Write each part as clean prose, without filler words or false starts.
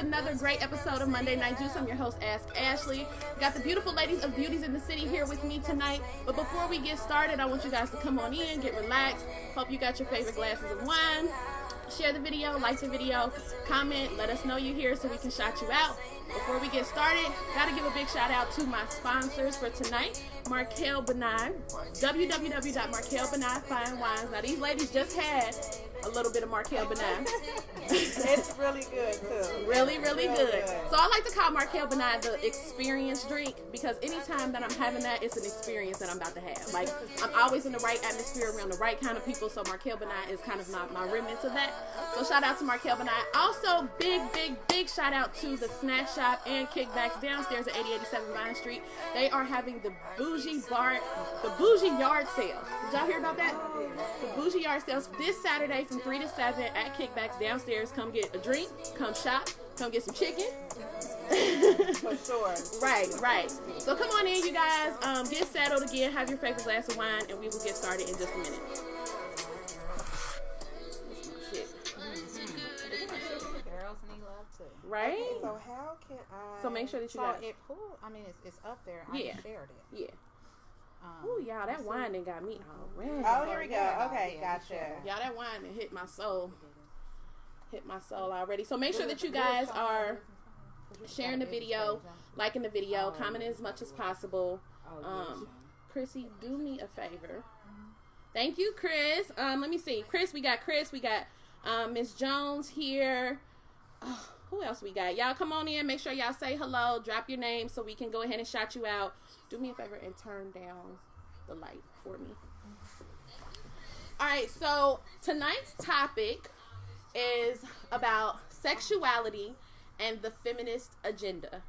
another great episode of Monday Night Juice. I'm your host, Ask Ashley. Got the beautiful ladies of Beauties in the City here with me tonight. But before we get started, I want you guys to come on in, get relaxed. Hope you got your favorite glasses of wine. Share the video, like the video, comment, let us know you're here so we can shout you out. Before we get started, gotta give a big shout out to my sponsors for tonight, Markel Benign, www.markelbenign Fine Wines. Now these ladies just had a little bit of Markel Benign. It's really good too. Really good. So I like to call Markel Benign the experience drink because anytime that I'm having that, it's an experience that I'm about to have. Like, I'm always in the right atmosphere around the right kind of people, so Markel Benign is kind of my remnants of that. So shout out to Markel Benign. Also, big shout out to the Snack Shop and Kickbacks downstairs at 8087 Vine Street. They are having the bougie yard sale. Did y'all hear about that? The bougie yard sales this Saturday from 3 to 7 at Kickbacks downstairs. Come get a drink, come shop, come get some chicken. For sure. Right. So come on in, you guys. Get settled again, have your favorite glass of wine, and we will get started in just a minute. Right? Okay, so how can I... So make sure that you got it. It's up there. I shared it. Yeah. Ooh, y'all, that wine done got me already. Oh, here we go. Okay, gotcha. Y'all, that wine done hit my soul. Already. So make sure that you guys are sharing the video, liking the video, commenting as much as possible. Chrissy, do me a favor. Thank you, Chris. Let me see. We got Miss Jones here. Who else we got? Y'all come on in. Make sure y'all say hello. Drop your name so we can go ahead and shout you out. Do me a favor and turn down the light for me. All right, so tonight's topic is about sexuality and the feminist agenda.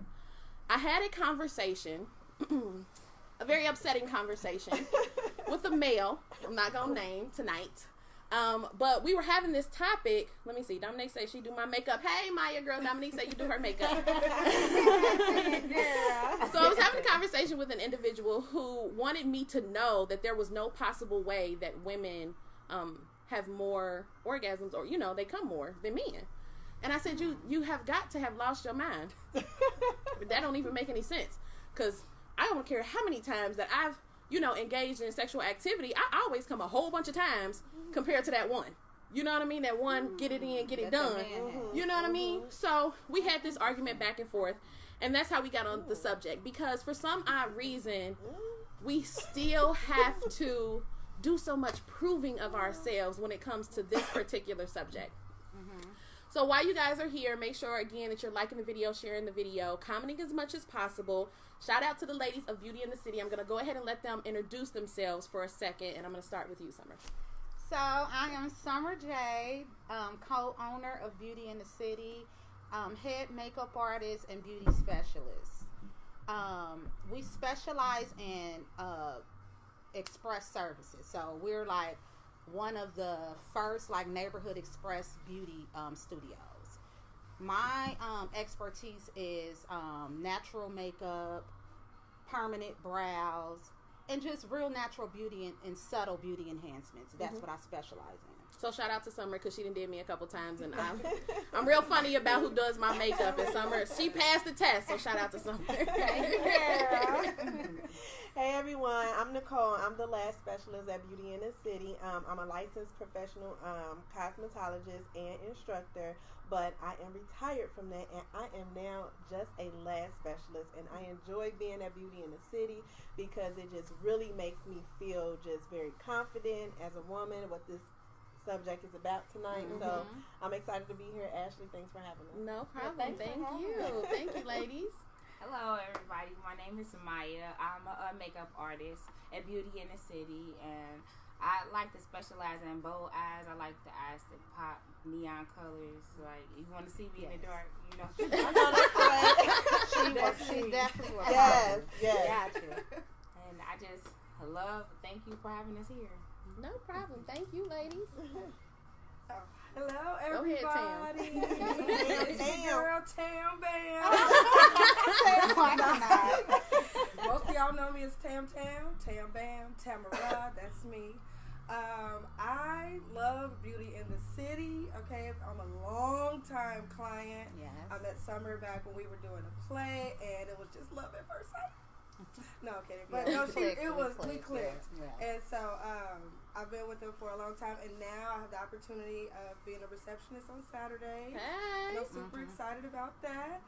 I had a conversation, a very upsetting conversation with a male. I'm not going to name tonight. But we were having this topic. Let me see. Dominique says she do my makeup. Hey, Maya girl. Dominique said you do her makeup. So I was having a conversation with an individual who wanted me to know that there was no possible way that women have more orgasms or, they come more than men. And I said, you have got to have lost your mind. That don't even make any sense. Because I don't care how many times that I've engaged in sexual activity, I always come a whole bunch of times compared to that one. You know what I mean? That one, get it in, get it done. You know what I mean? So we had this argument back and forth, and that's how we got on the subject. Because for some odd reason, we still have to do so much proving of ourselves when it comes to this particular subject. So while you guys are here, make sure, again, that you're liking the video, sharing the video, commenting as much as possible. Shout out to the ladies of Beauty in the City. I'm going to go ahead and let them introduce themselves for a second, and I'm going to start with you, Summer. So I am Summer J, co-owner of Beauty in the City, head makeup artist and beauty specialist. We specialize in express services. So we're like one of the first neighborhood express beauty studios. My expertise is natural makeup, permanent brows, and just real natural beauty and subtle beauty enhancements. That's what I specialize in. So shout out to Summer because she done did me a couple times, and I'm real funny about who does my makeup. And Summer, she passed the test, so shout out to Summer. Hey everyone, I'm Nicole. I'm the lash specialist at Beauty in the City. I'm a licensed professional cosmetologist and instructor, but I am retired from that, and I am now just a lash specialist, and I enjoy being at Beauty in the City because it just really makes me feel just very confident as a woman, what this subject is about tonight. So I'm excited to be here. Ashley, thanks for having us. No problem. Thank you, ladies. Hello, everybody. My name is Maya. I'm a makeup artist at Beauty in the City, and I like to specialize in bold eyes. I like the eyes that pop, neon colors. Like, you want to see me in the dark, I know that's right. She definitely will. Yes. Gotcha. And I just thank you for having us here. No problem. Thank you, ladies. Hello, everybody. Go ahead, Tam. Girl, Tam Bam. Most of y'all know me as Tam Bam, Tamara. That's me. I love Beauty in the City. Okay, I'm a long time client. Yes. I met Summer back when we were doing a play, and it was just love at first sight. No, I'm kidding. But no, we clicked. Yeah. And so I've been with them for a long time, and now I have the opportunity of being a receptionist on Saturday. Hey. And I'm super excited about that.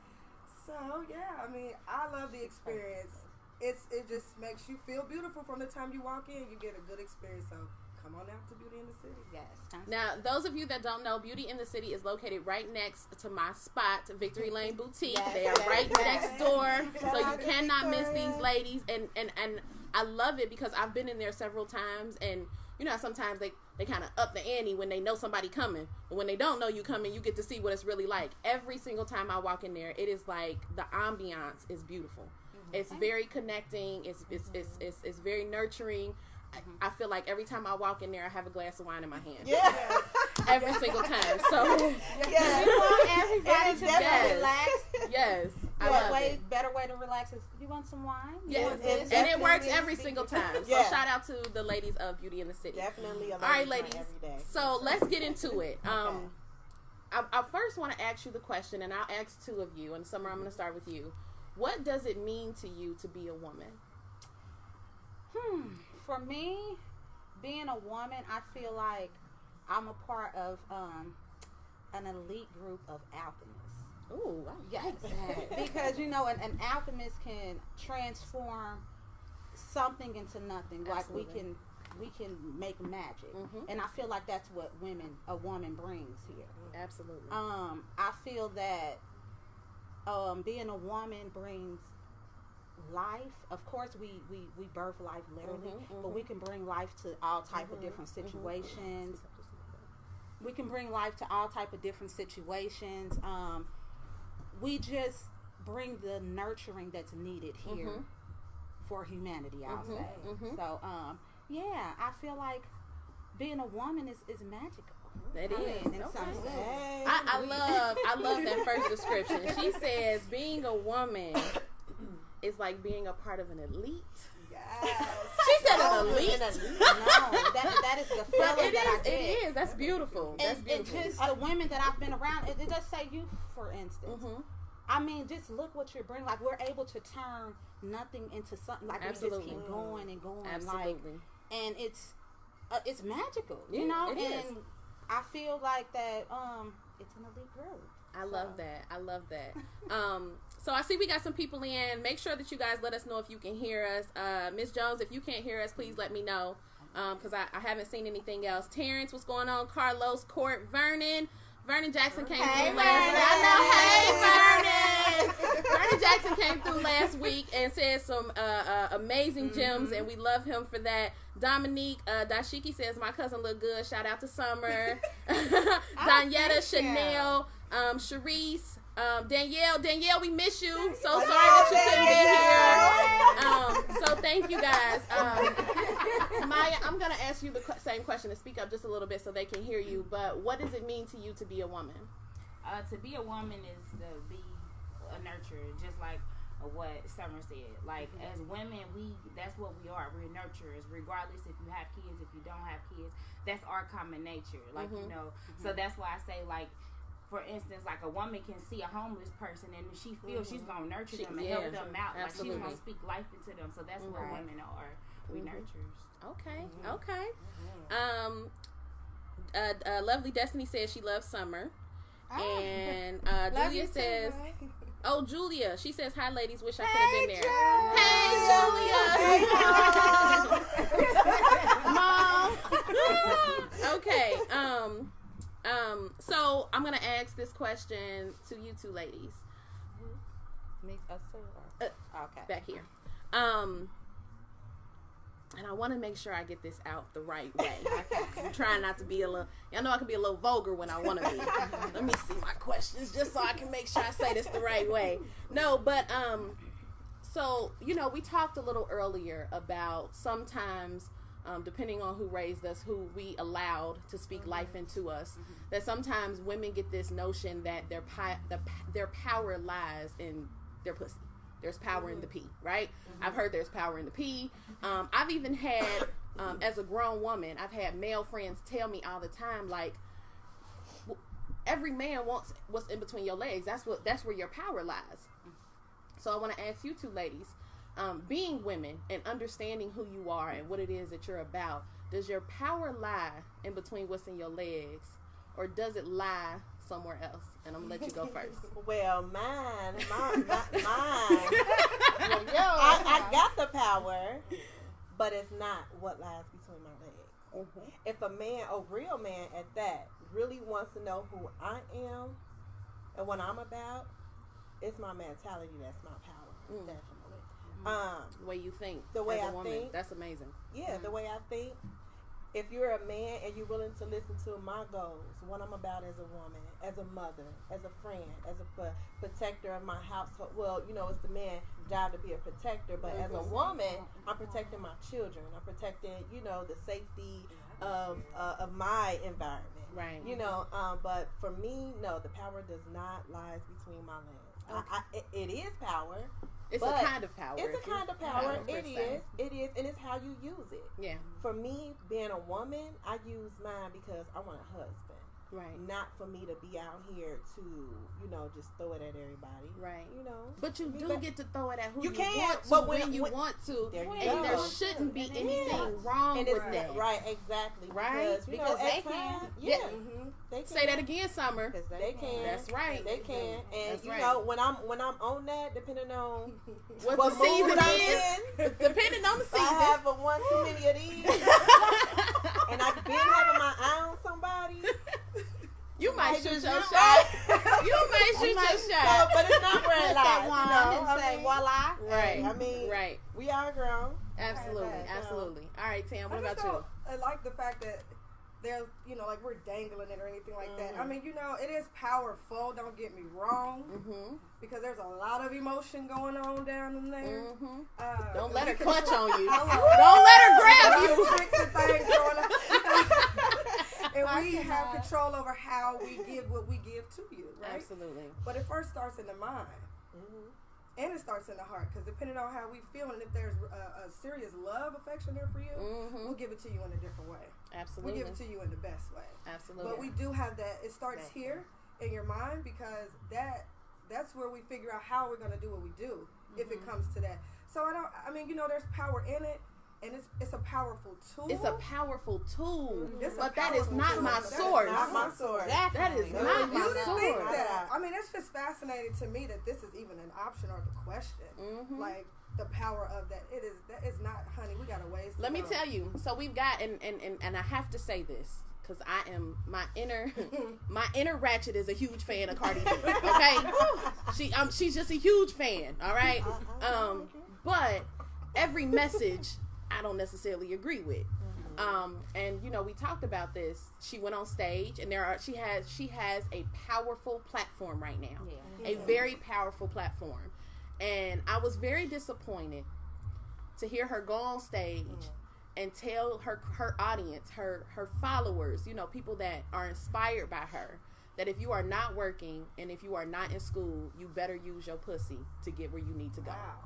So yeah, I mean, I love the experience. It just makes you feel beautiful from the time you walk in. You get a good experience. So come on out to Beauty in the City. Yes. Now, those of you that don't know, Beauty in the City is located right next to my spot, Victory Lane Boutique. Yes, they are right next door, so you cannot miss Victoria. these ladies. And I love it because I've been in there several times, and you know, sometimes they kind of up the ante when they know somebody coming, but when they don't know you coming, you get to see what it's really like. Every single time I walk in there, it is like the ambiance is beautiful. It's very connecting. It's very nurturing. I feel like every time I walk in there, I have a glass of wine in my hand. Yeah. Every single time. So, Yeah. We want everybody It is to definitely- relax. yes. I The love it. better way to relax is, you want some wine? Yes. It And it works definitely every is. single time. So, Yeah. shout out to the ladies of Beauty in the City. Definitely a All right, lady ladies. every day. So, let's get into it. Okay. I first want to ask you the question, and I'll ask two of you. And Summer, I'm going to start with you. What does it mean to you to be a woman? For me, being a woman, I feel like I'm a part of an elite group of alchemists. Ooh, I Yes, like that. because you know, an alchemist can transform something into nothing. Absolutely. Like we can make magic, Mhm. and I feel like that's what a woman brings here. Absolutely. I feel that being a woman brings life. Of course, we birth life literally, but we can bring life to all type of different situations. We can bring life to all type of different situations. We just bring the nurturing that's needed here for humanity, I'll say. So, yeah, I feel like being a woman is magical. It I is. mean, in Okay. some sense. Hey. I love that first description. She says being a woman is like being a part of an elite. Yes. She said an elite. No, that is the But feeling that I get. it is. That's beautiful. That's And beautiful. just the women that I've been around, it does say you, for instance. I mean, just look what you're bringing. Like, we're able to turn nothing into something. Like, we just keep going and going. Absolutely. Like, and it's magical, Yeah, you know? it is. And I feel like that it's an elite group. I love that. I love that. So I see we got some people in. Make sure that you guys let us know if you can hear us. Miss Jones, if you can't hear us, please let me know. Because I haven't seen anything else. Terrence, what's going on? Carlos, Court, Vernon Jackson came through last week. I know. Hey, Vernon. Vernon Jackson came through last week and said some amazing gems, and we love him for that. Dominique Dashiki says, my cousin look good. Shout out to Summer. Danietta, Chanel, Sharice, Danielle, we miss you. So sorry that you couldn't be here. So thank you guys. Maya, I'm going to ask you the same question and speak up just a little bit so they can hear you. But what does it mean to you to be a woman? To be a woman is to be a nurturer, just like what Summer said. Like, as women, that's what we are. We're nurturers, regardless if you have kids, if you don't have kids. That's our common nature. Like, you know, so that's why I say, like, for instance, like a woman can see a homeless person and she feels she's going to nurture them and help them out. Like, she's going to speak life into them. So that's what women are. We nurturers. Okay. Lovely Destiny says she loves Summer. And Julia says, Julia. She says, hi, ladies. Wish I could have been there. Hey, Julia. Mom. Okay. So I'm going to ask this question to you two ladies. Me, us, okay. Back here. And I want to make sure I get this out the right way. I'm trying not to be y'all know I can be a little vulgar when I want to be. Let me see my questions just so I can make sure I say this the right way. No, but, so, you know, we talked a little earlier about sometimes, depending on who raised us, who we allowed to speak life into us, that sometimes women get this notion that their power lies in their pussy. There's power in the pee, right? I've heard there's power in the pee. I've even had As a grown woman, I've had male friends tell me all the time, like, every man wants what's in between your legs. That's where your power lies. So I want to ask you two ladies, being women and understanding who you are and what it is that you're about, does your power lie in between what's in your legs, or does it lie somewhere else? And I'm gonna let you go first. Well, mine. I got the power, but it's not what lies between my legs. Mm-hmm. If a man, a real man at that, really wants to know who I am and what I'm about, it's my mentality that's my power. Definitely. The way you think. The way as a I woman, think. that's amazing. Yeah, the way I think. If you're a man and you're willing to listen to my goals, what I'm about as a woman, as a mother, as a friend, as a protector of my household. Well, you know, it's the man's job to be a protector, but as a woman, I'm protecting my children. I'm protecting, you know, the safety of my environment. Right. You know, but for me, no, the power does not lie between my legs. Okay. It is power. It's a kind of power. It's a kind of power. It is, and it's how you use it. Yeah. For me, being a woman, I use mine because I want a husband. Right. Not for me to be out here to, you know, just throw it at everybody. Right. You know. But you do get to throw it at who you can, want to but when you want to. There you and go. there shouldn't be anything wrong with that. Right, exactly. Right? Because they can. Yeah. Mm-hmm. They can. Say that again, Summer. They can. That's right. They can. And that's you right. know, when I'm on that, depending on what the season I'm is, depending on the season. I have one too many of these, and I've been having my eye on somebody. You might shoot your shot. You might shoot your shot. But it's not where it lies. And say, voila. Right. I mean, right. We are grown. Absolutely. Absolutely. All right, Tam, what about you? I like the fact that there's, you know, like we're dangling it or anything like that. I mean, you know, it is powerful. Don't get me wrong. Mm-hmm. Because there's a lot of emotion going on down in there. Mm-hmm. Don't let her clutch on you. Don't let her grab you. Things going on. And we have control over how we give what we give to you, right? Absolutely. But it first starts in the mind. Mm-hmm. And it starts in the heart, because depending on how we feel, and if there's a serious love, affection there for you, we'll give it to you in a different way. Absolutely. We give it to you in the best way. Absolutely. But we do have that. It starts here in your mind, because that's where we figure out how we're going to do what we do if it comes to that. So I mean, you know, there's power in it. And it's a powerful tool. It's a powerful tool. Mm-hmm. But that is not my source. That is not my source. That is not my source. I mean, it's just fascinating to me that this is even an option or the question. Mm-hmm. Like, the power of that. That is not, honey, we got a ways to Let go. me tell you. So we've got, and I have to say this, because I am, my inner ratchet is a huge fan of Cardi B. Okay? She's just a huge fan. All right? But every message I don't necessarily agree with. And you know, we talked about this. She went on stage, and she has a powerful platform right now. A very powerful platform. And I was very disappointed to hear her go on stage and tell her audience, her followers, you know, people that are inspired by her, that if you are not working and if you are not in school, you better use your pussy to get where you need to go. Wow.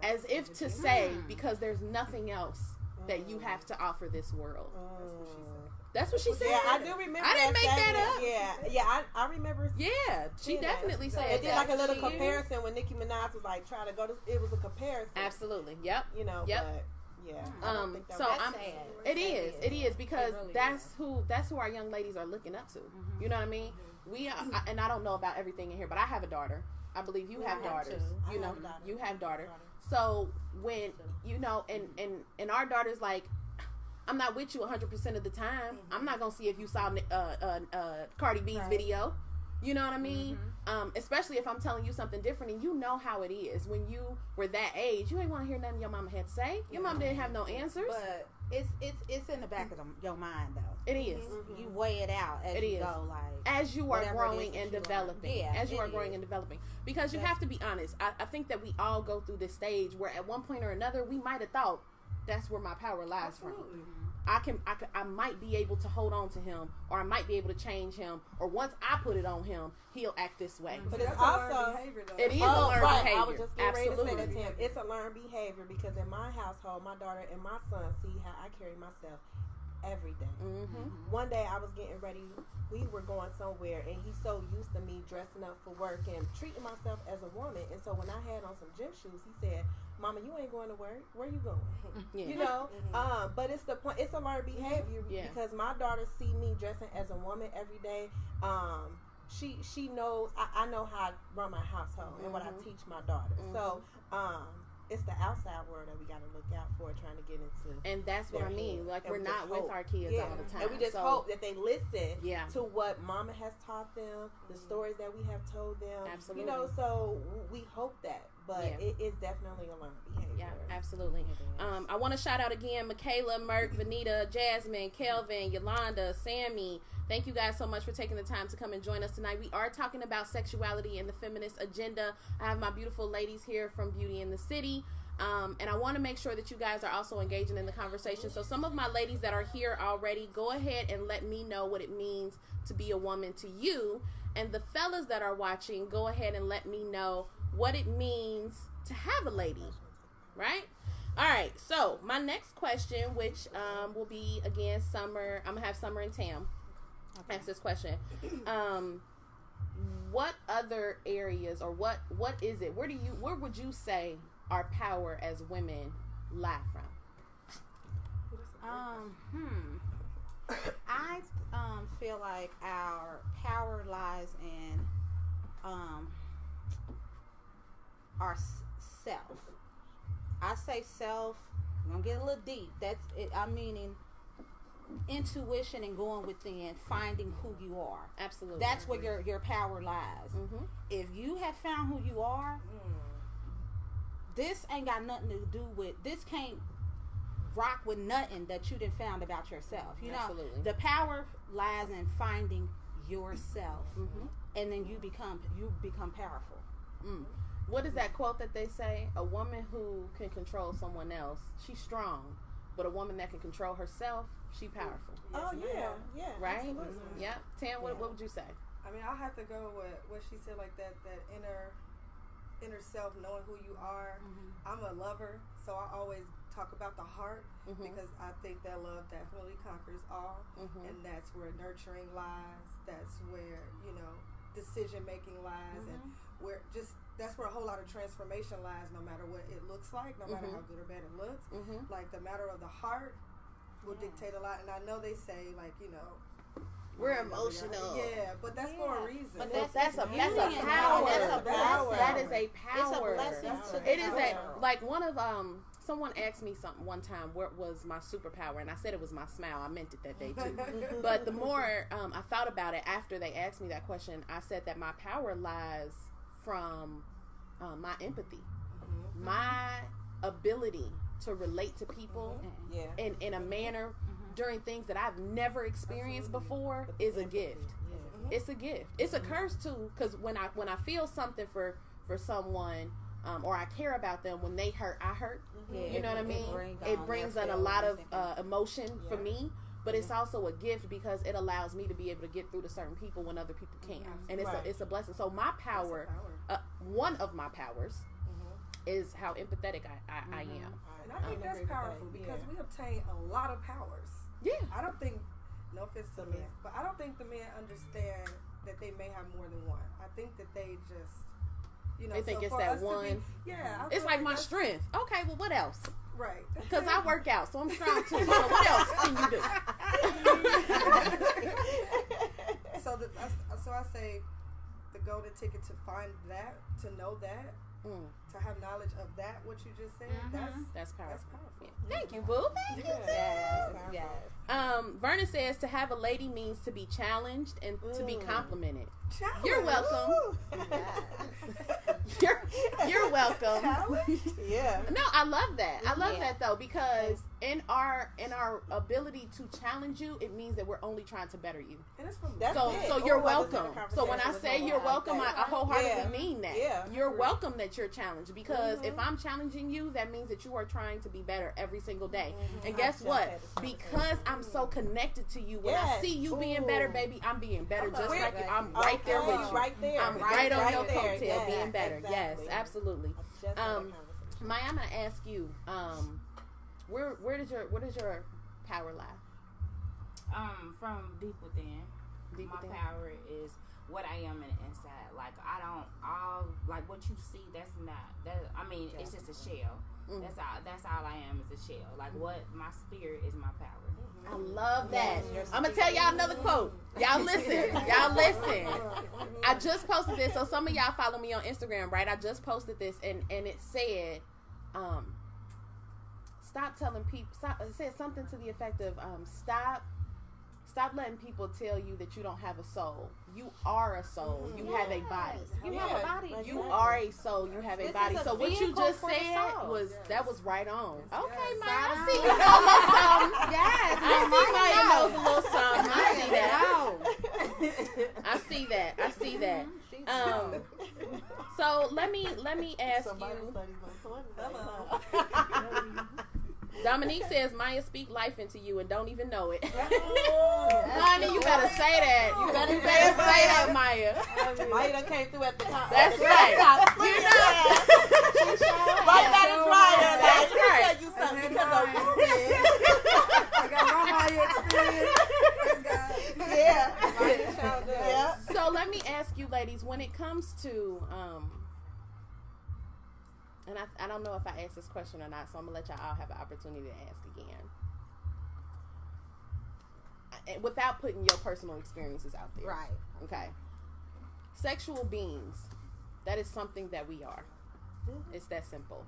As if to say, because there's nothing else that you have to offer this world. That's what she said. Yeah, I do remember. I didn't make that up. Yeah, I remember. Yeah, she definitely said that. It did like a little comparison when Nicki Minaj was like trying to go to. It was a comparison. Absolutely. Yep. You know. Yep. But yeah. So it is because really that's who our young ladies are looking up to. You know what I mean? We are, and I don't know about everything in here, but I have a daughter. I believe you have daughters. You know, you have daughters. So when, you know, and our daughter's like, I'm not with you 100% of the time. I'm not going to see if you saw Cardi B's video. You know what I mean? Especially if I'm telling you something different and you know how it is. When you were that age, you ain't want to hear nothing your mama had to say. Your mama didn't have no answers. But it's in the back of your mind, though. It is. You weigh it out as you go. Like, as you are growing and developing. Yeah, as you are growing and developing. Because you have to be honest. I think that we all go through this stage where at one point or another, we might have thought that's where my power lies from. I might be able to hold on to him, or I might be able to change him, or once I put it on him, he'll act this way. But That's it's a learned also behavior, though. It is a learned right. behavior. I was just getting ready to say that Absolutely. to him. It's a learned behavior because in my household, my daughter and my son see how I carry myself every day. Mm-hmm. One day I was getting ready. We were going somewhere, and he's so used to me dressing up for work and treating myself as a woman. And so when I had on some gym shoes, he said, "Mama, you ain't going to work. Where you going?" Yeah. You know. But it's the point. It's a learned behavior because my daughter see me dressing as a woman every day. She knows. I know how I run my household and what I teach my daughter. So it's the outside world that we got to look out for, trying to get into. And that's what I mean. Like, we're not with our kids all the time. And we just hope that they listen Yeah. to what mama has taught them, the stories that we have told them. Absolutely. You know, so we hope that. But it is definitely a learned behavior. Yeah, absolutely. I want to shout out again Michaela, Merck, Vanita, Jasmine, Kelvin, Yolanda, Sammy. Thank you guys so much for taking the time to come and join us tonight. We are talking about sexuality and the feminist agenda. I have my beautiful ladies here from Beauty in the City. And I want to make sure that you guys are also engaging in the conversation. So some of my ladies that are here already, go ahead and let me know what it means to be a woman to you. And the fellas that are watching, go ahead and let me know what it means to have a lady, right? All right, so my next question, which will be, again, Summer. I'm going to have Summer and Tam ask this question. What other areas, or what is it? Where would you say our power as women lie from? I feel like our power lies in our self. I say self. I'm gonna get a little deep. That's it. I'm meaning intuition and going within, finding who you are. Absolutely. That's where your power lies. Mm-hmm. If you have found who you are, this ain't got nothing to do with. This can't rock with nothing that you done found about yourself. You know, Absolutely. the power lies in finding yourself, and then you become powerful. What is that quote that they say? A woman who can control someone else, she's strong. But a woman that can control herself, she powerful. Yeah, Right? absolutely. Yeah. Tam, what would you say? I mean, I have to go with what she said, like that inner self, knowing who you are. I'm a lover, so I always talk about the heart because I think that love definitely conquers all, and that's where nurturing lies. That's where, you know, decision making lies, and that's where a whole lot of transformation lies. No matter what it looks like, no matter how good or bad it looks, like the matter of the heart will dictate a lot. And I know they say, like, you know, we're emotional. Yeah, but that's for a reason. But that's a beauty power. and power. That's a power. That is a It's a power. blessing to It is the a, like, one of someone asked me something one time, what was my superpower, and I said it was my smile. I meant it that day too. But the more I thought about it after they asked me that question, I said that my power lies from my empathy, my ability to relate to people in a manner during things that I've never experienced before is a gift. It's a gift. It's a curse too, because when I feel something for someone, or I care about them, when they hurt, I hurt. You know what I mean? It brings on a lot of emotion for me, but it's also a gift because it allows me to be able to get through to certain people when other people can't, and it's a blessing. So my power, one of my powers, is how empathetic I am. And I think that's powerful because we obtain a lot of powers. Yeah. I don't think, no offense to men, but I don't think the men understand that they may have more than one. I think that they just, you know, They think so it's for that us to one. It's like my strength. Okay, well, what else? Right. Because I work out, so I'm strong too. So what else can you do? So I say the golden ticket to find that, to know that, to have knowledge of that, what you just said, That's powerful. That's powerful. Yeah. Thank you, boo. Thank you. Yes. Vernon says to have a lady means to be challenged and to be complimented. Challenge. You're welcome. you're welcome. Yeah. No, I love that. I love that though, because in our ability to challenge you, it means that we're only trying to better you. And it's from So you're welcome. So when I say you're welcome, I wholeheartedly mean that. Yeah. You're welcome that you're challenged, because if I'm challenging you, that means that you are trying to be better every single day. And guess what? Because I'm so connected to you, when I see you being better, baby, I'm being better just like you. I'm right there with you. Right there. I'm right on your there. coattail being better. Exactly. Yes, absolutely. Maya, I'm gonna ask you, where does your power lie? From deep within. My power is what I am in the inside. Like all like what you see. That's not that. I mean, it's just a shell. That's all I am, is a shell. Like what my spirit is my power. I love that. I'm gonna tell y'all another quote. Y'all listen. I just posted this, so some of y'all follow me on Instagram, right? I just posted this, and it said, stop telling people. It said something to the effect of, stop letting people tell you that you don't have a soul. You are a soul. You have a body. You have a body. You are a soul. You have a body. So what you just said was right on. Okay, Maya, I see you know a little something. Yes, I see Maya knows a little something. I see that. So let me ask you. Dominique says Maya speak life into you and don't even know it. Honey, you better say that. You better say that, Maya. Maya done came through at the top. That's right. You know. Right now it's Ryan. That's right. Let me tell you something because of I got my Maya experience. Yeah. So let me ask you, ladies, when it comes to and I don't know if I asked this question or not, so I'm going to let y'all all have an opportunity to ask again. Without putting your personal experiences out there. Right. Okay. Sexual beings, that is something that we are. It's that simple.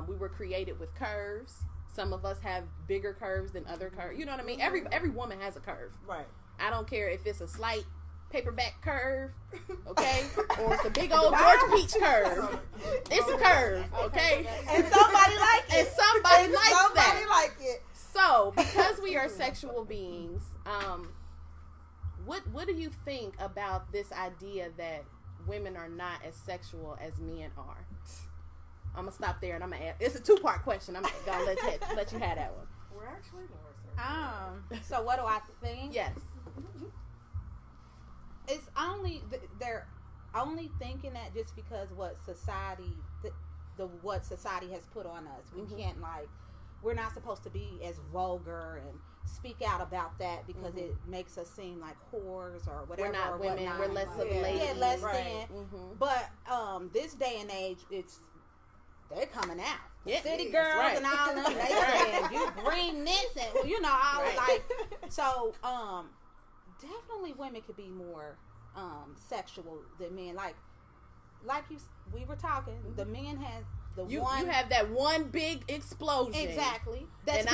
We were created with curves. Some of us have bigger curves than other curves. You know what I mean? Every woman has a curve. Right. I don't care if it's a slight paperback curve, okay, or it's a big old George Peach curve. It's a curve, okay, and somebody like it. And somebody likes that. Somebody like it. So, because we are sexual beings, what do you think about this idea that women are not as sexual as men are? I'm gonna stop there and I'm gonna ask. It's a 2-part question. I'm gonna let you have that one. We're actually more sexual. So what do I think? Yes. It's only they're only thinking that just because what society what society has put on us. We can't we're not supposed to be as vulgar and speak out about that because it makes us seem like whores or whatever. We're not women. Whatnot. We're less of ladies. Yeah, less right. than. But this day and age, they're coming out. Yeah, City girls right. and all them. They saying you bring this and all right. so. Definitely, women could be more sexual than men. Like we were talking. The men has you have that one big explosion. Exactly. This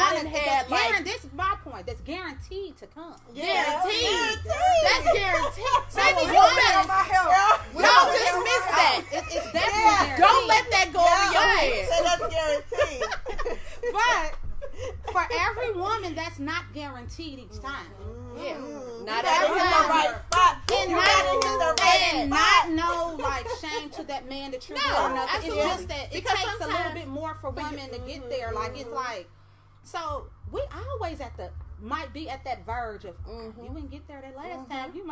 is my point. That's guaranteed to come. Guaranteed. That's guaranteed. Baby, you better my health. Don't dismiss that. It's definitely guaranteed. Don't let that go over your head. So that's guaranteed. But for every woman, that's not guaranteed each time. Yeah. Not every time. The right spot. And not no shame to that man that you're with or nothing. Absolutely. It's just that it takes a little bit more for women to get there. It's like, so we always might be at that verge of you didn't get there that last time. You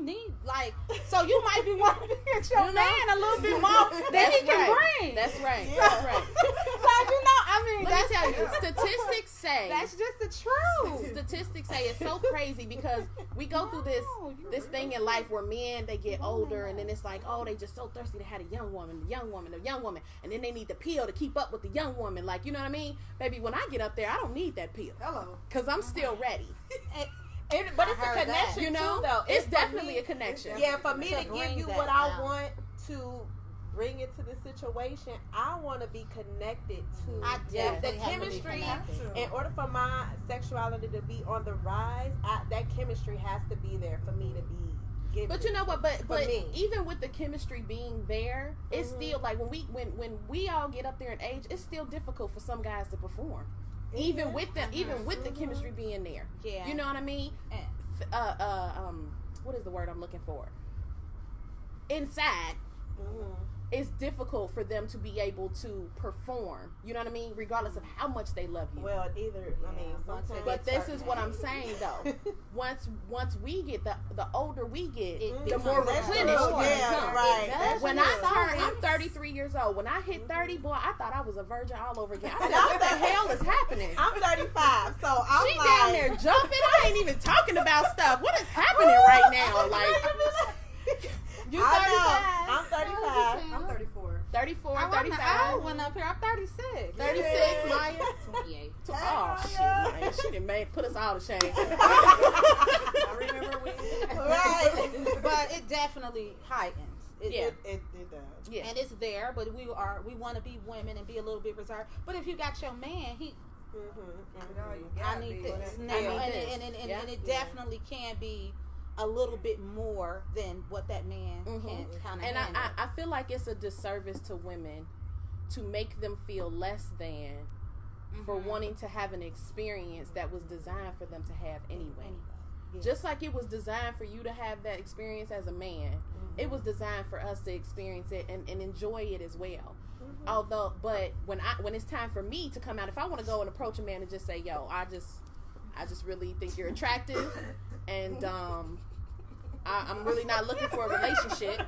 need so you might be wanting to get your man a little bit more than he can bring. That's right. Yeah. That's right. Let me tell you, statistics say that's just the truth. Statistics say it's so crazy because we go through this thing in life where men, they get older and then it's like, oh, they just so thirsty to have a young woman, and then they need the pill to keep up with the young woman. You know what I mean? Baby, when I get up there, I don't need that pill. Hello. Because I'm still ready. But it's a connection, you know? too, though. It's definitely a connection. Yeah, for me to give you what I want to bring into the situation, I want to be connected to the chemistry. In order for my sexuality to be on the rise, that chemistry has to be there for me to be giving. But you know what? But even with the chemistry being there, it's still when we all get up there in age, it's still difficult for some guys to perform. even with the chemistry being there. Yeah. You know what I mean? What is the word I'm looking for? Inside, it's difficult for them to be able to perform. You know what I mean? Regardless of how much they love you. Well, sometimes. But this is what I'm saying though. Once we get the older we get, the more replenished we become. Right. When I'm 33 years old. When I hit 30, boy, I thought I was a virgin all over again. I said, what the hell is happening? I'm 35, so I'm she down there jumping. I ain't even talking about stuff. What is happening right now? Like, you 35? I'm 35. I'm 34. 34, I 35. I went up here. I'm 36. 36, Maya. 28. Oh, shit, Maya. She done put us all to shame. I remember when. Right. But it definitely heightens. It does. Yeah. And it's there, but we want to be women and be a little bit reserved. But if you got your man, I need this now, and it definitely can be a little bit more than what that man can kind of And handle. I feel like it's a disservice to women to make them feel less than for wanting to have an experience that was designed for them to have anyway. Yeah. Just like it was designed for you to have that experience as a man, it was designed for us to experience it and enjoy it as well. Although, but when it's time for me to come out, if I want to go and approach a man and just say, yo, I just really think you're attractive, and I'm really not looking for a relationship,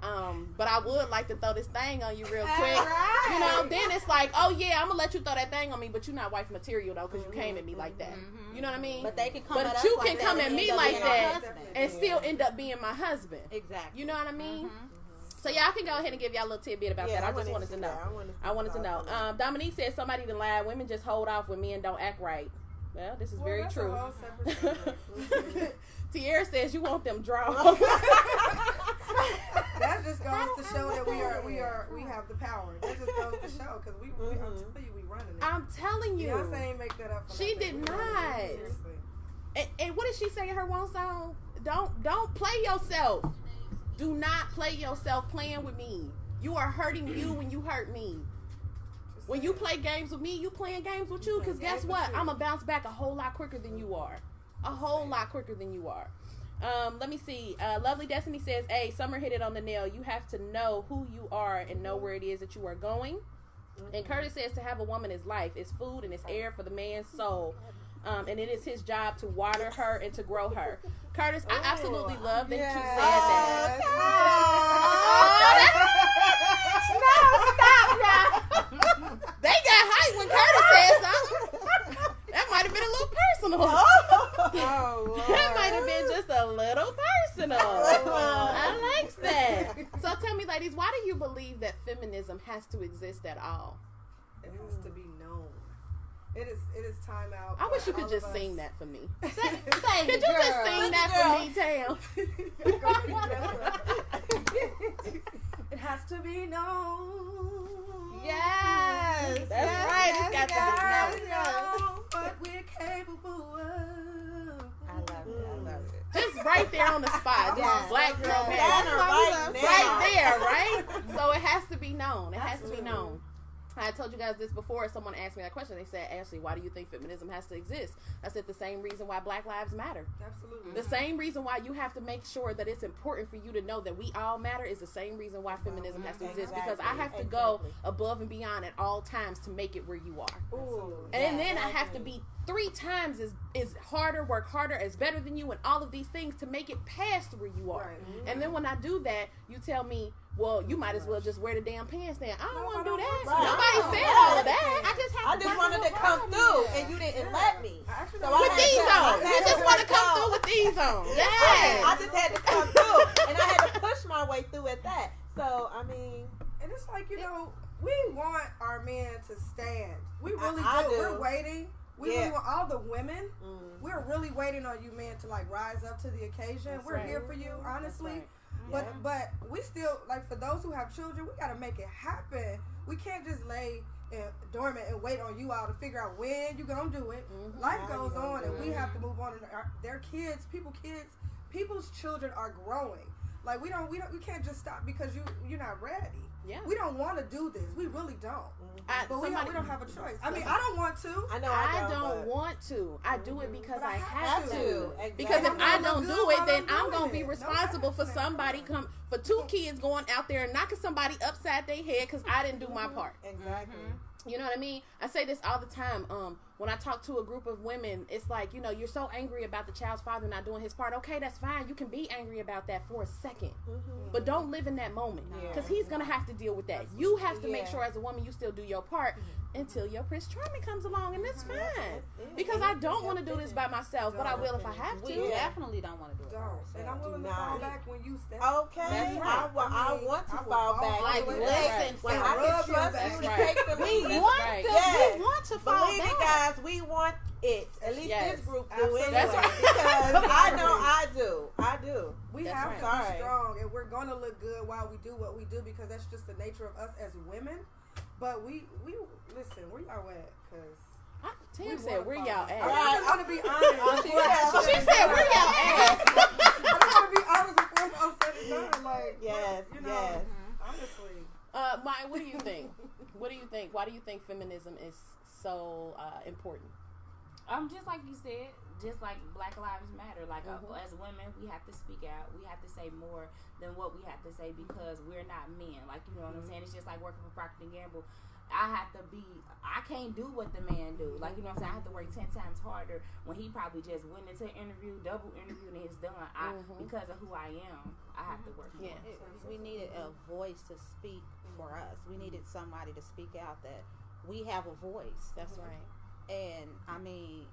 but I would like to throw this thing on you real quick. Right. You know, then it's like, oh yeah, I'm gonna let you throw that thing on me, but you're not wife material though, because you came at me like that. You know what I mean? But they can come But at us you like can that come and at end me up like being our that husband. and still end up being my husband. Exactly. You know what I mean? So y'all can go ahead and give y'all a little tidbit about that. I just wanted to know. I wanted to know. Dominique said somebody done lied. Women just hold off when men don't act right. Well, this is very that's true. a whole separate subject. Tierra says you want them draws. That just goes to show that we have the power. That just goes to show because I'm telling you, we running it. I'm telling you. Beyonce ain't make that up. For She nothing. did We running not. it. Seriously. And what did she say in her one song? Don't play yourself. Do not play yourself playing with me. You are hurting you when you hurt me. When you play games with me, you playing games with you. Because guess what? I'm going to bounce back a whole lot quicker than you are. A whole lot quicker than you are. Let me see. Lovely Destiny says, hey, Summer hit it on the nail. You have to know who you are and know where it is that you are going. And Curtis says to have a woman is life. It's food and it's air for the man's soul. And it is his job to water her and to grow her. Curtis, I absolutely love that you said that. No, stop now. They got hype when Curtis said something. That might have been a little personal. That might have been just a little personal. I like that. So tell me, ladies, why do you believe that feminism has to exist at all? It has to be known. It is time out. I wish you could all just of us. sing that for me. Say Could you just sing that for me, Tam? It has to be known. Yes. That's right. It's got to be known. What we're capable of. I love it. Just right there on the spot. Just black girl magic. Right Right there, right? So it has to be known. It has to be known. I told you guys this before. Someone asked me that question. They said, Ashley, why do you think feminism has to exist? I said the same reason why Black Lives Matter. Absolutely. The same reason why you have to make sure that it's important for you to know that we all matter is the same reason why feminism has to exist. Because I have to go above and beyond at all times to make it where you are. Ooh, And then I have to be 3 times as harder, work harder, as better than you, and all of these things to make it past where you are. Right. And then when I do that, you tell me, well, you might as well just wear the damn pants then. I don't want to do that. Right. Nobody said all of that. I just wanted to come through, and you didn't let me. So With these on. You just want to come through with these on. Yes. I just had to come through, and I had to push my way through at that. So, I mean... And it's like, we want our men to stand. We really I do. do. We're waiting. We really want all the women. We're really waiting on you men to rise up to the occasion. We're here for you, honestly. But we still, for those who have children, we got to make it happen. We can't just lay dormant and wait on you all to figure out when you're going to do it. Life goes on, and we have to move on. And their kids, people's children are growing. We can't just stop because you're not ready. Yeah. We don't want to do this. We really don't. But we don't have a choice. I mean, I don't want to. I know I don't want to. I do it because I have to. Exactly. Because if I don't do it, then I'm gonna be responsible for somebody for two kids going out there and knocking somebody upside their head because I didn't do my part. Exactly. You know what I mean? I say this all the time. When I talk to a group of women, it's like, you know, you're so angry about the child's father not doing his part. Okay, that's fine. You can be angry about that for a second. But don't live in that moment. Because he's going to have to deal with that. You have to make sure as a woman you still do your part until your Prince Charming comes along. And that's fine. Because I don't want to do this by myself, but I will if I have to. We definitely don't want to do it. And I'm willing to fall back when you step. Okay. That's right. I want to fall back. Like, listen, when I can trust you to take the lead. We want to fall Believe back. it, guys. We want it. At least this group do Absolutely. anyway. That's right. Because I know I do. I do. We That's have right. to be strong, and we're gonna look good while we do what we do because that's just the nature of us as women. But we listen. Where y'all at? Because Tim said, where y'all at? I just want to be honest. She said, where y'all at? I just want to be honest before it's all said and done. Like, Yes, you know, yes. honestly. Maya, what do you think? What do you think? Why do you think feminism is so important? Just like you said, just like Black Lives Matter. Like as women, we have to speak out. We have to say more than what we have to say because we're not men. Like, you know what I'm saying? It's just like working for Procter & Gamble. I can't do what the man do. Like, you know what I'm saying? I have to work 10 times harder when he probably just went into an interview, double interview, and it's done. Because of who I am, I have to work more. We needed a voice to speak for us. We needed somebody to speak out that we have a voice. That's right. And I mean,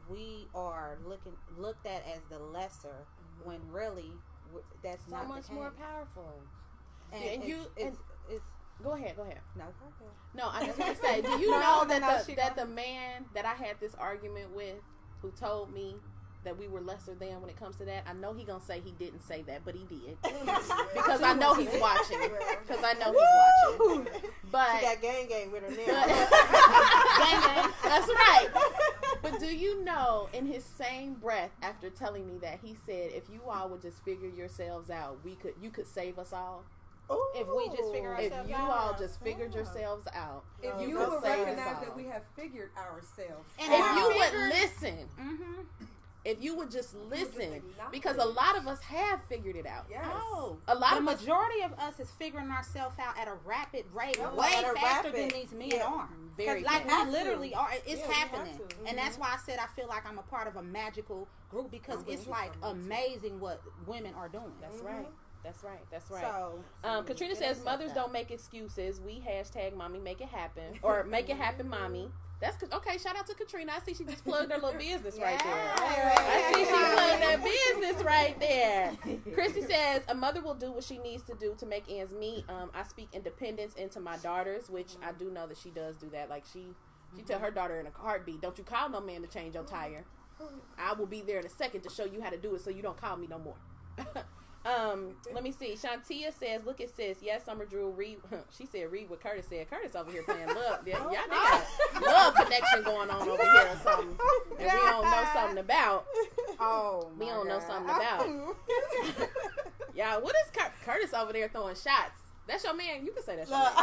we are looked at as the lesser when really that's So not much the case. more powerful. And it's Go ahead. no. No, I just want to say, do you know that the man that I had this argument with, who told me that we were lesser than when it comes to that, I know he gonna say he didn't say that, but he did. Because I know he's watching. Because I know he's watching. But She got gang with her now. gang. That's right. But do you know, in his same breath, after telling me that, he said, if you all would just figure yourselves out, you could save us all. Ooh. If we just figure If ourselves you out. all just figured yourselves out, If you you could would save us recognize all. that we have figured ourselves And If out. you would figured- listen, if you would just listen, because a lot of us have figured it out. Yes. Oh, A lot the of us, majority of us is figuring ourselves out at a rapid rate, Yeah, way at a faster rapid- than these men are. very Like fast. we literally are. It's Yeah, we happening, have to. and that's why I said I feel like I'm a part of a magical group because it's like amazing what women are doing. That's right. That's right. That's right. So, Katrina says mothers don't make excuses. We hashtag mommy make it happen or make it happen mommy. That's okay. Shout out to Katrina. I see she just plugged her little business right there. I see she plugged that business right there. Christy says a mother will do what she needs to do to make ends meet. I speak independence into my daughters, which I do know that she does do that. Like she tell her daughter in a heartbeat, don't you call no man to change your tire. I will be there in a second to show you how to do it so you don't call me no more. Let me see. Shantia says, look at sis. Yes, Summer Drew, read. She said, read what Curtis said. Curtis over here playing love. Yeah, y'all got love connection going on over here or something. And we don't know something about. oh, We my don't know God. something about. Y'all, what is Curtis over there throwing shots? That's your man. You can say that's your man.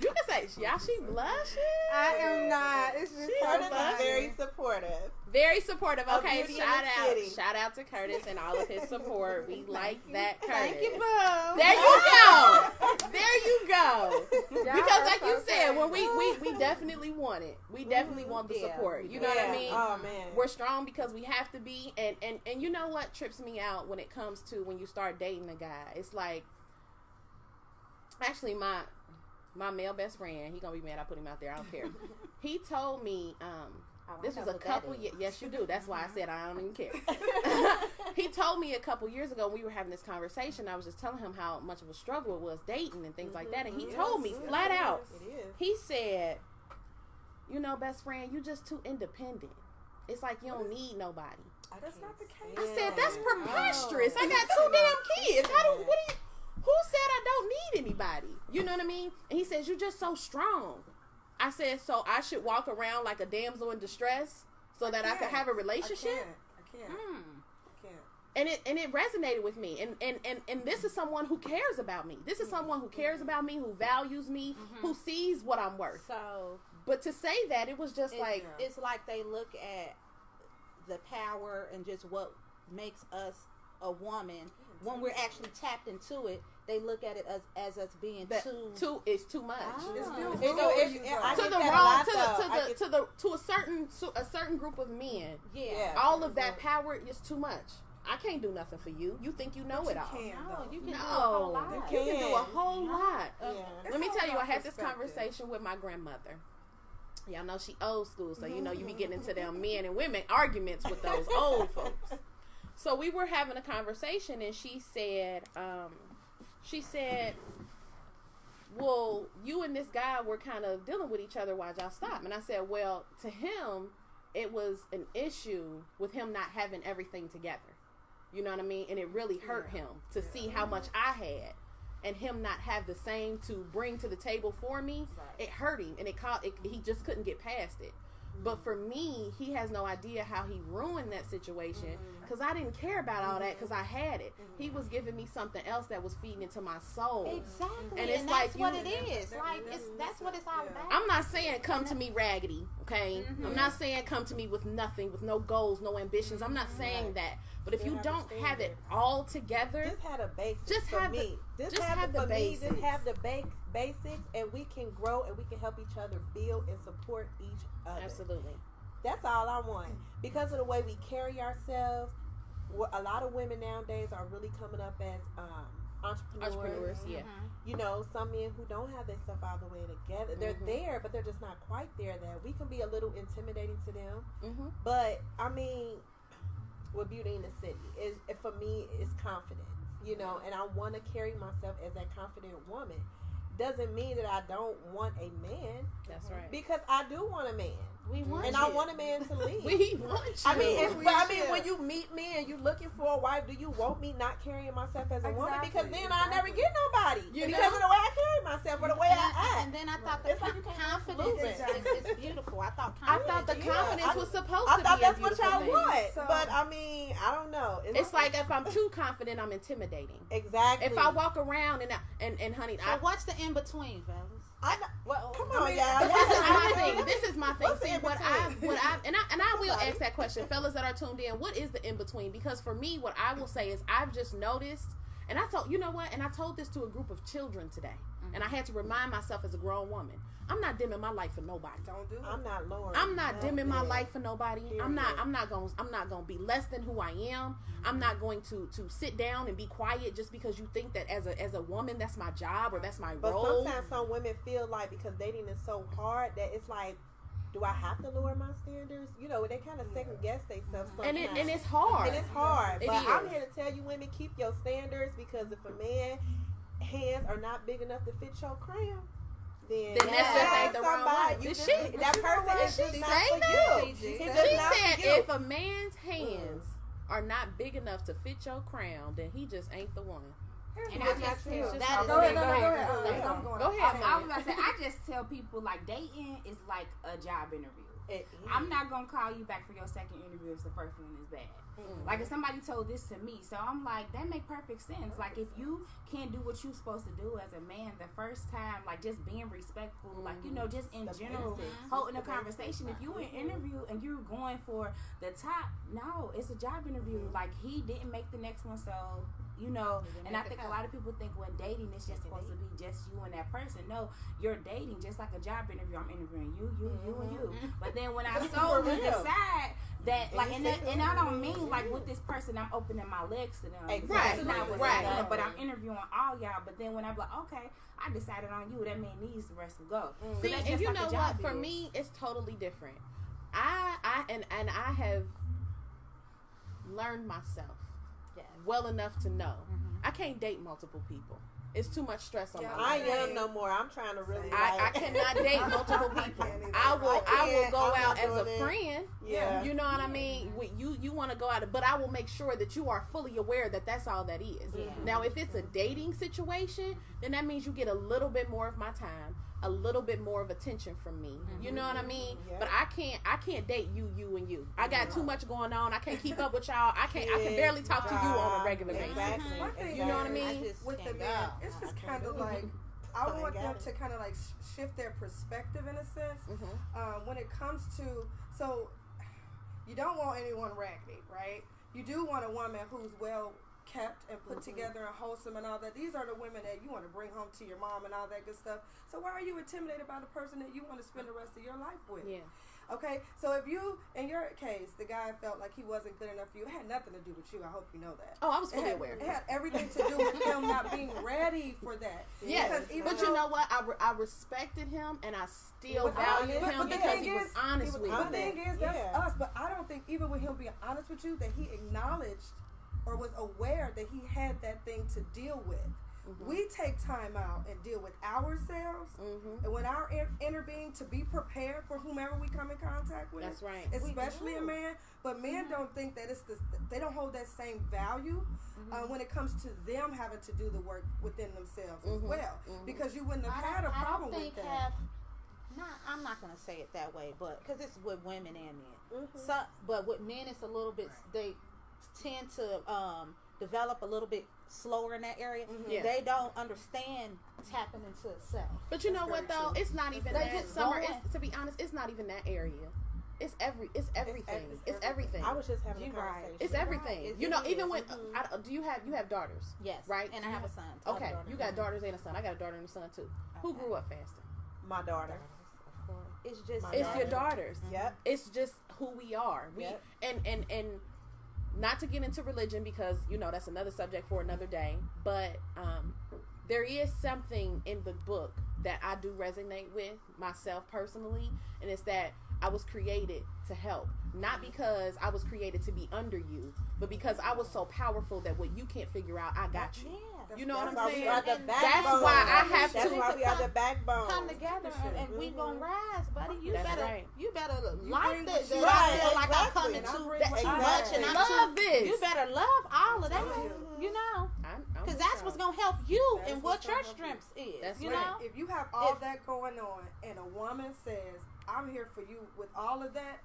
You can say, y'all, she blushing. I am not. It's just so Curtis funny. is very supportive. Very supportive. Of Okay, Beauty in shout the out. City. Shout out to Curtis and all of his support. We like that, Curtis. Thank you, boo. There you go. There you go. Because like you said, when we definitely want it. We definitely want the support. You know what I mean? Oh man. We're strong because we have to be. And you know what trips me out when it comes to when you start dating a guy? It's like, actually my male best friend, he gonna be mad I put him out there. I don't care. He told me, this was a couple years. Yes, you do. That's why I said I don't even care. He told me a couple years ago we were having this conversation. I was just telling him how much of a struggle it was dating and things like that. And he told me flat out. It is. He said, you know, best friend, you just too independent. It's like you don't need nobody. That's not the case. I said that's preposterous. I got 2 damn kids. Who said I don't need anybody? You know what I mean? And he says, you're just so strong. I said, so I should walk around like a damsel in distress so that I could have a relationship? I can't. And it resonated with me. And this is someone who cares about me. This is someone who cares about me, who values me, who sees what I'm worth. So, but to say that, it was just like... It's like they look at the power and just what makes us a woman. When we're actually tapped into it, they look at it as us being it's too much. To a certain group of men. Yeah. All of that power is too much. I can't do nothing for you. You think you know it all. You can do a whole lot. You can do a whole lot. Yeah. Let me tell you, I had this conversation with my grandmother. Y'all know she old school, so you know you be getting into them men and women arguments with those old folks. So we were having a conversation, and she said, well, you and this guy were kind of dealing with each other while y'all stopped. And I said, well, to him, it was an issue with him not having everything together. You know what I mean? And it really hurt him to see how much I had and him not have the same to bring to the table for me. It hurt him, and he just couldn't get past it. But for me, he has no idea how he ruined that situation, because I didn't care about all that because I had it. He was giving me something else that was feeding into my soul. Exactly. And it's that's what it is. Like, that's what it's all about. I'm not saying come to me raggedy, okay? I'm not saying come to me with nothing, with no goals, no ambitions. I'm not saying that. But if you don't have it all together, just have the basics. Just have the basics. Just have the basics, and we can grow and we can help each other build and support each other. Absolutely. That's all I want. Because of the way we carry ourselves, a lot of women nowadays are really coming up as entrepreneurs. Yeah. You know, some men who don't have their stuff all the way together. They're there, but they're just not quite there. That we can be a little intimidating to them. But I mean, with Beauty in the City, for me, it's confidence. You know, and I want to carry myself as that confident woman. Doesn't mean that I don't want a man. That's right. Because I do want a man. We want and you. I want a man to lead. We want you. I mean, when you meet me and you looking for a wife, do you want me not carrying myself as a woman? Because then I never get nobody. Because of the way I carry myself or the way I act. And then I thought the confidence is beautiful. I thought the confidence was supposed to be. I thought that's what y'all thing. want. But I mean, I don't know. It's like if I'm too confident, I'm intimidating. Exactly. If I walk around and honey, so what's the in between, fellas? Come on, y'all. This is my thing. See, I will ask that question, fellas that are tuned in. What is the in between? Because for me, what I will say is I've just noticed, and I told this to a group of children today, and I had to remind myself as a grown woman, I'm not dimming my life for nobody. Don't do it. I'm not lowering. I'm not dimming my life for nobody. I'm not gonna be less than who I am. I'm not going to sit down and be quiet just because you think that as a woman that's my job or that's my role. But sometimes some women feel like because dating is so hard that it's like, do I have to lower my standards? You know, they kind of second guess themselves sometimes. And it's hard. And it's hard. But is. I'm here to tell you, women, keep your standards, because if a man hands are not big enough to fit your crown, then that's just ain't the wrong one. That person is just not for you. She said if a man's hands are not big enough to fit your crown, then he just ain't the one. And I just tell Go ahead. I was gonna say, I just tell people, like, dating is like a job interview. I'm not gonna call you back for your second interview if the first one is bad. Like, if somebody told this to me, so I'm like, that make perfect sense. Like, if you can't do what you're supposed to do as a man the first time, like just being respectful, like, you know, just in general, holding a conversation. If you in an interview and you're going for the top, no, it's a job interview. Like, he didn't make the next one, so, you know, and I think a lot of people think when dating it's just supposed to be just you and that person. No, you're dating just like a job interview. I'm interviewing you, and you. But then when I solely decide that, like, and I don't mean like with this person I'm opening my legs to them. Exactly. That's not what's done, but I'm interviewing all y'all. But then when I'm like, okay, I decided on you, that means these the rest will go. So See, and you know what? For me, it's totally different. I have learned myself well enough to know I can't date multiple people. It's too much stress on my life. I am no more. I'm trying to really. I cannot date multiple people. I will go out as a friend. Yeah. You know what I mean? You want to go out, but I will make sure that you are fully aware that that's all that is. Yeah. Now, if it's a dating situation, then that means you get a little bit more of my time, a little bit more of attention from me. You know what I mean? Yeah. But I can't date you, and you. I got too much going on. I can't keep up with y'all. I can barely talk to you on a regular basis. Exactly. One thing You know what I is, mean? just with the can't men, go. it's just I kind of can't do it. like I I want got them it. to kind of like shift their perspective in a sense. When it comes to, so you don't want anyone raggedy, right? You do want a woman who's well kept and put together and wholesome and all that. These are the women that you want to bring home to your mom and all that good stuff. So why are you intimidated by the person that you want to spend the rest of your life with? Yeah. Okay, so if you, in your case, the guy felt like he wasn't good enough for you, it had nothing to do with you. I hope you know that. Oh, I was fully It aware. had everything to do with him not being ready for that. Yes, Because even but you though- know what? I respected him, and I still But valued but him the because thing he was is, honest with The me. thing is, that's Yeah. us. But I don't think even with him being honest with you, that he acknowledged or was aware that he had that thing to deal with. We take time out and deal with ourselves, and with our inner being to be prepared for whomever we come in contact with. That's right. Especially a man. But men don't think that they don't hold that same value when it comes to them having to do the work within themselves as well. Because you wouldn't have had a problem with that. I'm not gonna say it that way, but because it's with women and men. So, but with men, it's a little bit. They tend to develop a little bit slower in that area. Yes. They don't understand tapping into itself. But you know what though? It's not even They that. just Summer, going. to be honest, it's not even that area. It's everything. It's everything. I was just having a You're right. conversation. It's everything. It You know, is. even when do you have daughters? Yes, Right? And I have a son. Okay, you got daughters and a son. I got a daughter and a son too. Who grew up faster? My daughter. It's just My It's daughter. your daughters. Yep. It's just who we are. We Yep. and not to get into religion because that's another subject for another day. But there is something in the book that I do resonate with myself personally, and it's that I was created to help, not because I was created to be under you, but because I was so powerful that what you can't figure out, I got you. Yeah. You know what That's I'm why saying? we are the And backbone. that's why I have That's to why we are the backbone. Come together and we gonna rise, buddy. You That's better, right. you better bring like what that. you That I bring. feel like I'm Exactly. coming And I too bring that what too you much, bring. and I'm Love too. this. You better love all of that. Absolutely. You know, I'm because with that's y'all. what's gonna help you That's and what's what your gonna help you. strengths is. That's you right. know, If you have all If- that going on and a woman says, I'm here for you with all of that,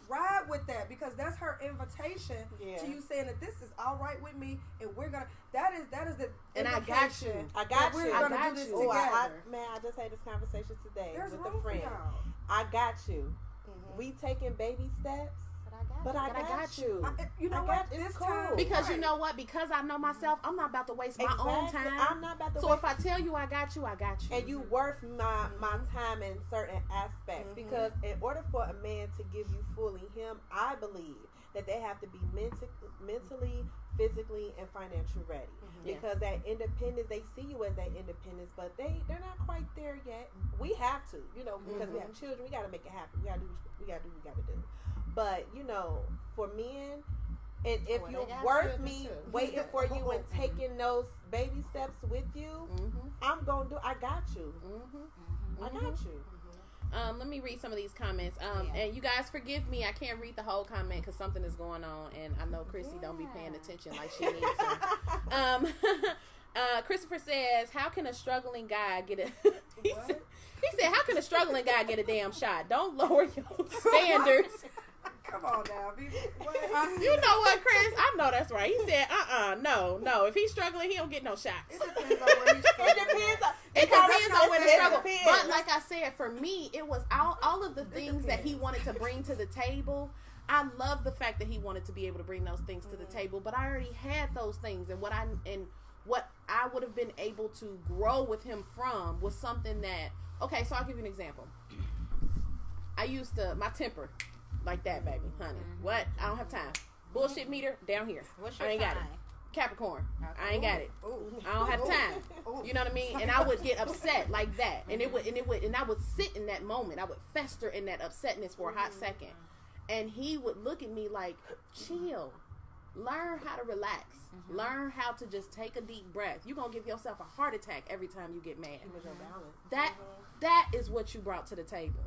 ride with that, because that's her invitation Yeah. to you saying that this is all right with me and we're gonna that is the And I got indication you. I that got we're you. I gonna got do this you. Oh, together. man, I just had this conversation today There's with room a for friend. y'all. I got you. Mhm. We taking baby steps, but I got you. You know I what? got- it's This cool. time, Because you right. know what? Because I know myself, I'm not about to waste my own Exactly. time. I'm not about to So waste if I tell you I got you, I got you. and you worth my time in certain aspects, because in order for a man to give you fully him, I believe that they have to be mentally, physically, and financially ready. Yeah. Because that independence, they see you as that independence, but they're not quite there yet. We have to, because we have children, we got to make it happen. We got to do what we got to do. But for men, and if Well, you're they got worth children, me too. waiting for you and taking those baby steps with you, I'm gonna do. I got you. I got you. Let me read some of these comments. And you guys forgive me, I can't read the whole comment because something is going on, and I know Chrissy don't be paying attention like she needs to. Christopher says, "How can a struggling guy get a?" he said, "How can a struggling guy get a damn shot? Don't lower your standards." Come on now, be, You know what, Chris? I know that's right. He said, no. If he's struggling, he don't get no shots. It depends on where he's It depends on. It depends on where the it struggle. depends. But like I said, for me, it was all of the things that he wanted to bring to the table. I love the fact that he wanted to be able to bring those things to the table, but I already had those things, and what I would have been able to grow with him from was something that. Okay, so I'll give you an example. I used to my temper. Like that, baby, honey. What? I don't have time. Bullshit meter down here. What's I your ain't got it. sign? Capricorn. Okay. I ain't got it. Ooh. I don't have time. You know what I mean? And I would get upset like that, and I would sit in that moment. I would fester in that upsetness for a hot second, and he would look at me like, "Chill, learn how to relax, learn how to just take a deep breath. You're gonna give yourself a heart attack every time you get mad." It was your balance. That that is what you brought to the table.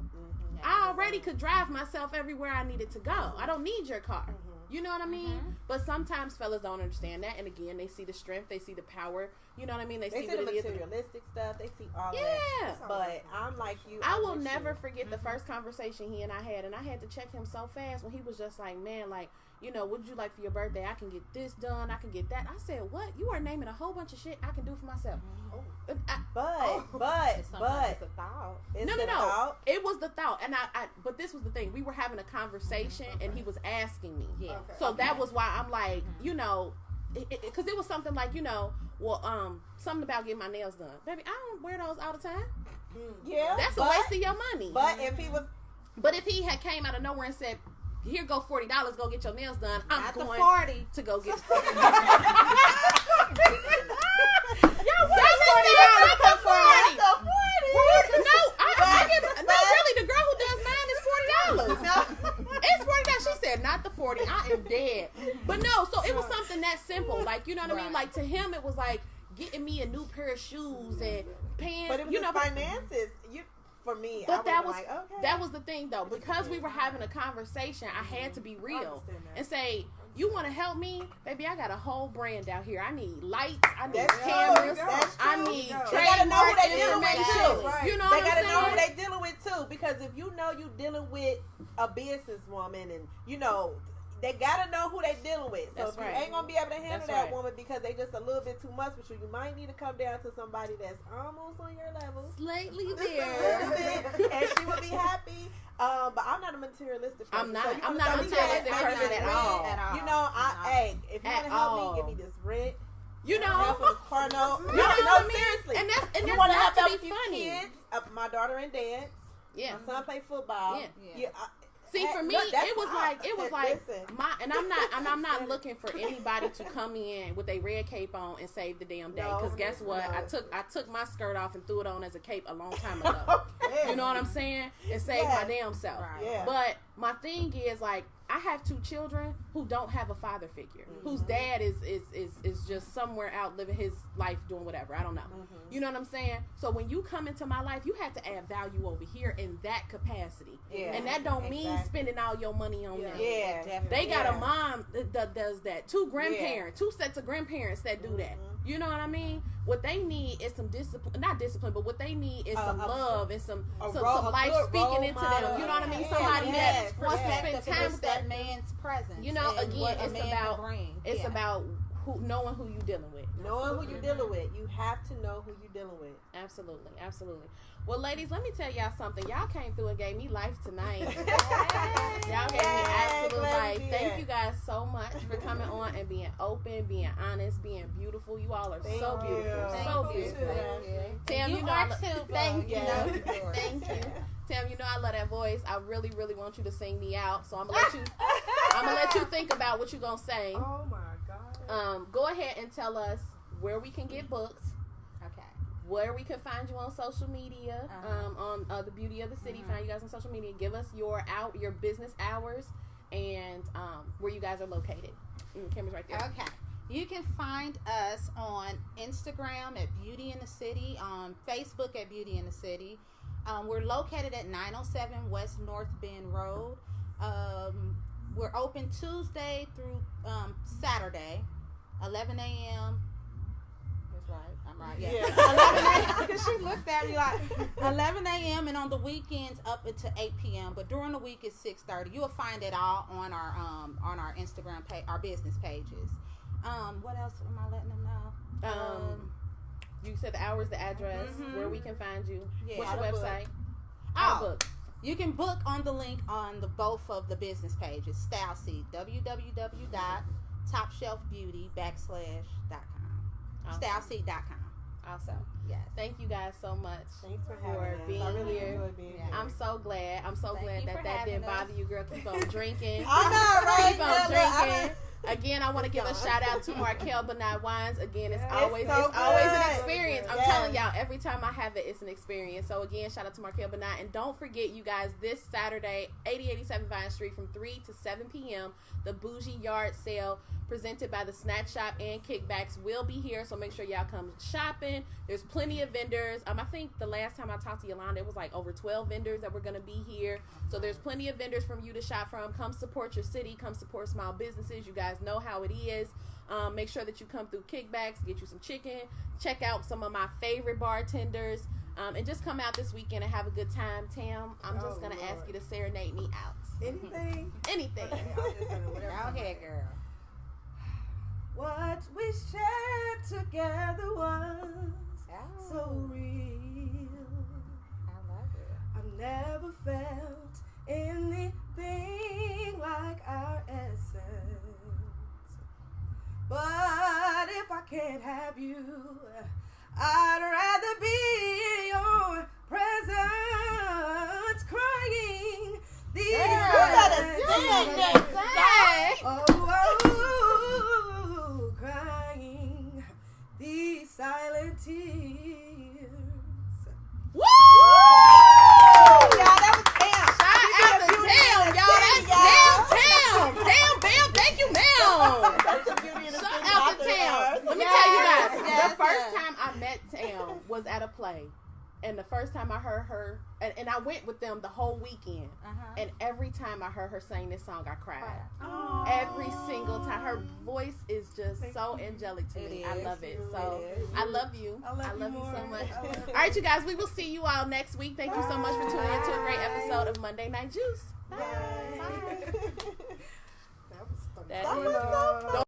I already could drive myself everywhere I needed to go. I don't need your car. You know what I mean? But sometimes fellas don't understand that. And again, they see the strength, they see the power. You know what I mean? They see the what it is. materialistic stuff. They see all Yeah. that. But I'm like you. I will never forget the first conversation he and I had. And I had to check him so fast when he was just like, man, like, you know, what would you like for your birthday? I can get this done. I can get that. I said, what? You are naming a whole bunch of shit I can do for myself. But it's a thought. No. It was the thought. And but this was the thing. We were having a conversation and he was asking me. Yeah. Okay. So that was why I'm like, you know, because it was something like, you know, well, something about getting my nails done. Baby, I don't wear those all the time. Yeah. That's a waste of your money. But if he had came out of nowhere and said, here go $40, go get your nails done. I'm not going the 40 to go get. Y'all $40 for 40. No, really, the girl who does mine is $40. No, it's $40. She said, not the 40. I am dead. But no, so it was something that simple. Like, you know what I mean? Like, to him, it was like getting me a new pair of shoes and paying. But it was finances. For me, but that was the thing though, because we were having a conversation. I had to be real and say, you want to help me, baby? I got a whole brand out here. I need lights, I need cameras, I need trademark information. You know, they gotta know who they dealing with too, because if you know you dealing with a businesswoman, and you know. They gotta know who they dealing with. So if you ain't gonna be able to handle that woman because they just a little bit too much for you might need to come down to somebody that's almost on your level. Slightly there. And she would be happy. But I'm not a materialistic person. I'm not a materialistic person at all. You know, if you wanna help me, give me this rent. You know, seriously. And that's you wanna not help to be funny. Kids, my daughter in dance. Yeah. My son play football. Yeah. See, for me, it was like and I'm not looking for anybody to come in with a red cape on and save the damn day. Because guess what? I took my skirt off and threw it on as a cape a long time ago. You know what I'm saying? And saved my damn self. Right. Yeah. But my thing is, like, I have 2 children who don't have a father figure, whose dad is just somewhere out living his life doing whatever. I don't know. You know what I'm saying? So when you come into my life, you have to add value over here in that capacity. Yeah. And that don't mean spending all your money on them. Yeah. They got a mom that does that. 2 grandparents, 2 sets of grandparents that do that. You know what I mean? What they need is some discipline, not discipline, but what they need is some love and some life speaking into them. You know what I mean? Somebody that wants to spend time with that man's presence. You know, again, it's about knowing who you're dealing with. Knowing who you're dealing with. You have to know who you're dealing with. Absolutely. Well, ladies, let me tell y'all something. Y'all came through and gave me life tonight. Y'all gave me absolute life. Thank you guys so much for coming on and being open, being honest, being beautiful. You all are so beautiful. So beautiful. Tam, you know, thank you. Thank you. Tam, you know I love that voice. I really, really want you to sing me out. So I'm gonna let you think about what you're gonna say. Oh my God. Go ahead and tell us where we can get books. Okay. Where we can find you on social media. On the Beauty of the City. Find you guys on social media. Give us your business hours and where you guys are located. The camera's right there. Okay. You can find us on Instagram at Beauty in the City, on Facebook at Beauty in the City. We're located at 907 West North Bend Road. We're open Tuesday through Saturday, 11 a.m. That's right. I'm right. Yeah. 11 a.m. She looked at me like 11 a.m. and on the weekends up until 8 p.m. But during the week it's 6:30. You'll find it all on our Instagram page, our business pages. What else am I letting them know? You said the hours, the address, where we can find you. Yeah. What's your website? Book. You can book on the link on both of the business pages. StyleSeed, www.topshelfbeauty.com. Awesome. StyleSeed.com. Awesome. Yes. Thank you guys so much for being really here. I'm so glad. I'm so glad that didn't bother you, girl. Keep on drinking. I know, right? Keep on drinking. Again, I want to give a shout out to Markel Benai Wines. Again, it's Yes, always so it's always an good. experience. I'm Yes. telling y'all, every time I have it, it's an experience. So again, shout out to Markel Benai, and don't forget, you guys, this Saturday, 8087 Vine Street, from 3 to 7 p.m. the Bougie Yard Sale presented by the Snack Shop and Kickbacks will be here. So make sure y'all come shopping. There's plenty of vendors. I think the last time I talked to Yolanda, it was like over 12 vendors that were going to be here. So there's plenty of vendors from you to shop from. Come support your city. Come support small businesses. You guys know how it is. Make sure that you come through Kickbacks, get you some chicken, check out some of my favorite bartenders, and just come out this weekend and have a good time. Tam, I'm just going to ask you to serenade me out. Anything? Anything. Okay, I'm just gonna whatever. Go ahead, girl. What we shared together was so real. I love it. I've never felt anything like our essence. But if I can't have you, I'd rather be in your presence, crying these crying these silent tears. Woo! Yeah, that was Tam. Shout out to Tam, y'all. That's Tam. Bam. Thank you, ma'am. Shout out to Tam. Let me tell you guys, Yes, the first yes. time I met Tam was at a play. And the first time I heard her, and I went with them the whole weekend. And every time I heard her sing this song, I cried. Every single time. Her voice is just so angelic to me. I love it. So I love you. I love you so more. much. I love you. All right, you guys, we will see you all next week. Thank you so much for tuning in to a great episode of Monday Night Juice. Bye. That That is- was so fun.